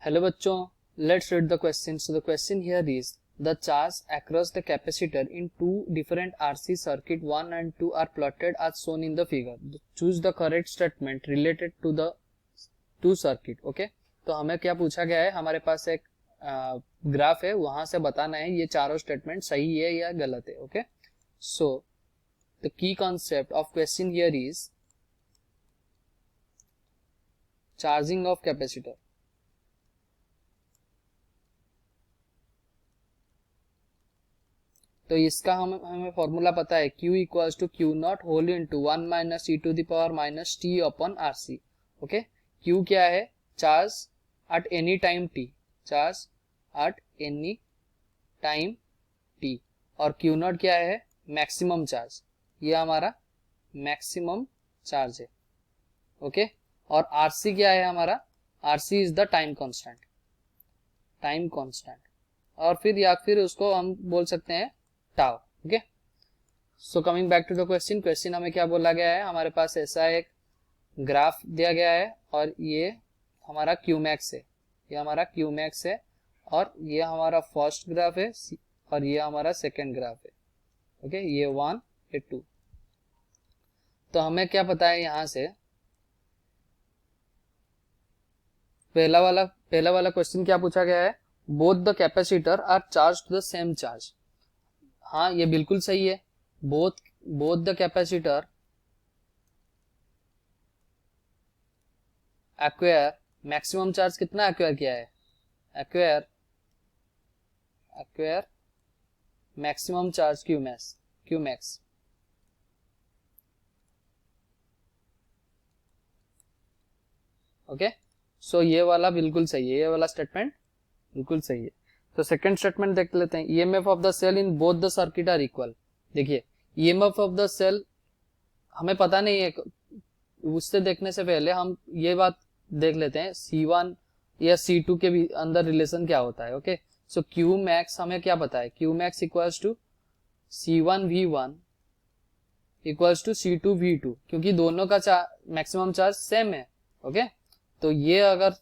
Hello बच्चों, let's read the question. So the question here is the charge across the capacitor in two different RC circuit 1 and 2 are plotted as shown in the figure. Choose the correct statement related to the two circuit. Okay, तो हमें क्या पूछा गया है, हमारे पास एक graph है, वहां से बताना है ये चारों स्टेटमेंट सही है या गलत है. Okay, so the key concept of question here is charging of capacitor. तो इसका हमें फॉर्मूला पता है, Q equals to Q not whole into 1 minus e to the power minus t upon R C. Okay, Q क्या है? Charge at any time t, charge at any time t. और Q not क्या है? Maximum charge. ये हमारा maximum charge है. Okay, और RC क्या है हमारा? RC is the time constant, time constant. और फिर उसको हम बोल सकते हैं tau. Okay, so coming back to the question. Question हमें क्या बोला गया है, हमारे पास ऐसा एक ग्राफ दिया गया है और ये हमारा क्यूमैक्स है, ये हमारा क्यूमैक्स है और ये हमारा फर्स्ट ग्राफ है और ये हमारा सेकेंड ग्राफ है. ओके, ये 1 ये 2. तो हमें क्या पता है, यहाँ से पहला वाला क्वेश्चन क्या पूछा गया है, both the capacitor are charge to the same charge. हाँ, ये बिल्कुल सही है. Both the capacitor acquire maximum charge कितना एक्वायर किया है? Acquire maximum charge Q max. Okay, so ये वाला बिल्कुल सही है, ये वाला स्टेटमेंट बिल्कुल सही है. तो सेकंड स्टेटमेंट देख लेते हैं. EMF of the cell in both the circuit are equal. देखिए, ईएमएफ ऑफ द सेल हमें पता नहीं है, उससे देखने से पहले हम ये बात देख लेते हैं C1 या C2 के भी अंदर रिलेशन क्या होता है. ओके, सो Q मैक्स हमें क्या पता है, Q max equals to C1 V1 equals to C2 V2, क्योंकि दोनों का मैक्सिमम चार्ज सेम है. ओके, तो ये अगर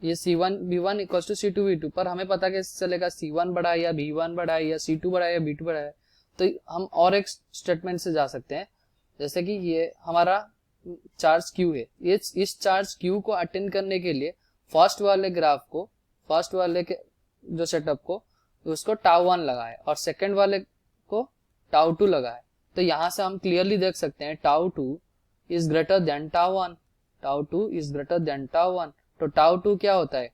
ये C1 V1 equals to C2 V2, पर हमें पता कैसे चलेगा C1 बड़ा है या V1 बड़ा है या C2 बड़ा है या V2 बड़ा है. तो हम और एक स्टेटमेंट से जा सकते हैं, जैसे कि ये हमारा चार्ज Q है, इस चार्ज Q को अटेंड करने के लिए फर्स्ट वाले ग्राफ को, फर्स्ट वाले के जो सेटअप को, उसको टाउ 1 लगाए और सेकेंड वाले को टाउ 2 लगाए. तो यहाँ से हम क्लियरली देख सकते हैं tau 2 is greater than tau 1, tau 2 is greater than tau 1. तो टाउ 2 क्या होता है,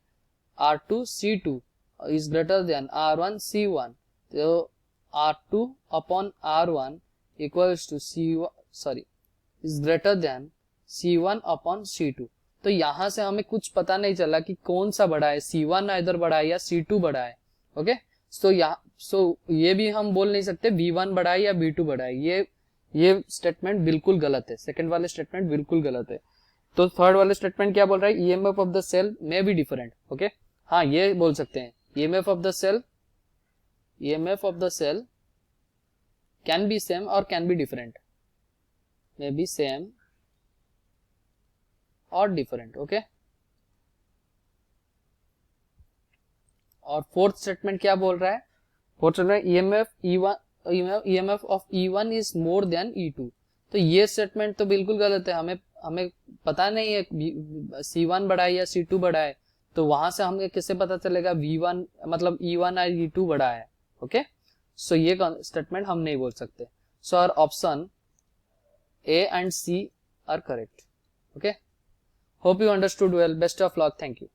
R2 C2 is greater than R1 C1. तो R2 upon R1 equals two is greater than C1 upon C2. तो यहां से हमें कुछ पता नहीं चला कि कौन सा बड़ा है, C1 इधर बड़ा है या C2 बड़ा है. ओके, सो ये भी हम बोल नहीं सकते V1 बड़ा है या V2 बड़ा है. ये स्टेटमेंट बिल्कुल गलत है, सेकंड वाले स्टेटमेंट बिल्कुल गलत है. तो थर्ड वाले स्टेटमेंट क्या बोल रहा है, EMF of the cell may be different. Okay, हाँ, ये बोल सकते हैं, EMF of the cell can be same और can be different, may be same और डिफरेंट. ओके, और फोर्थ स्टेटमेंट क्या बोल रहा है, fourth statement EMF of E1 is more than E2. तो ये स्टेटमेंट तो बिल्कुल गलत है. हमें पता नहीं है C1 बड़ा है या C2 बड़ा है, तो वहां से हमें कैसे पता चलेगा V1 मतलब E1 और E2 बड़ा है. ओके, सो ये स्टेटमेंट हम नहीं बोल सकते. So our option A and C are correct. Okay, hope you understood well. Best of luck. Thank you.